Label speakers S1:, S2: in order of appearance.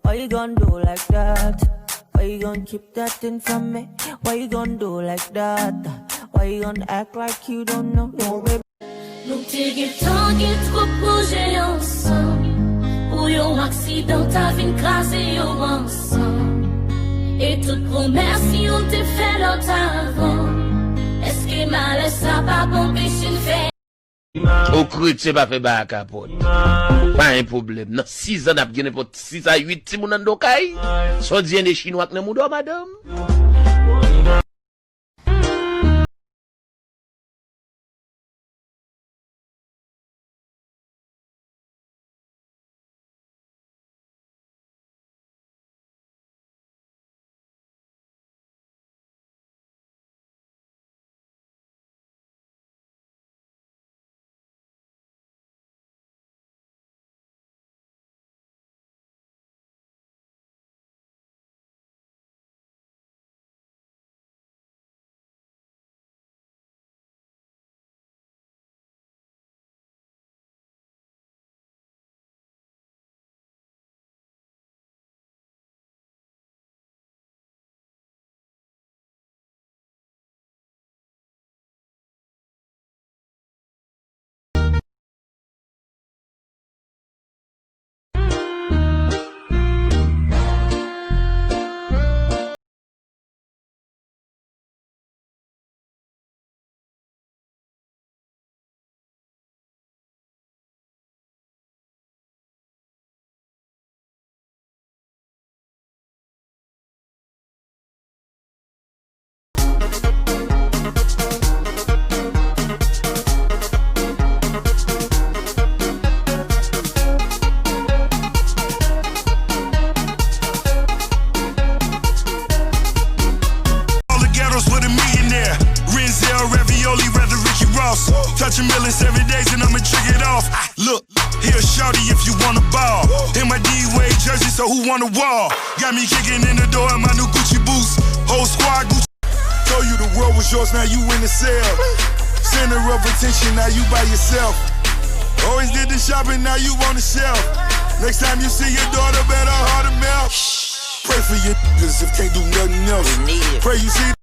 S1: Why you gonna do like that? Why you gonna keep that thing from me? Why you gonna do like that? Why you gonna act like you don't know? No, baby.
S2: Nous t'ai tangué trop bouger ensemble. Pour yon accident, t'as vu craser yon ensemble. Et toute promesse, yon te fait l'autre avant. Est-ce que mal ça pas bon péché ne fait?
S3: Au cru, c'est pas fait bas à capote. Pas un problème. Non, 6 ans, n'a pas pour 6 à 8 si moun an dokay. So dien des Chinois que ne moudou, madame.
S4: Touching millions every day, and I'ma trick it off. Look, here, shorty, if you wanna ball. In my D-Wade jersey, so who wanna wall? Got me kicking in the door in my new Gucci boots. Whole squad Gucci. Told you the world was yours, now you in the cell. Center of attention, now you by yourself. Always did the shopping, now you on the shelf. Next time you see your daughter, better heart to melt. Pray for your niggas if can't do nothing else. Pray you see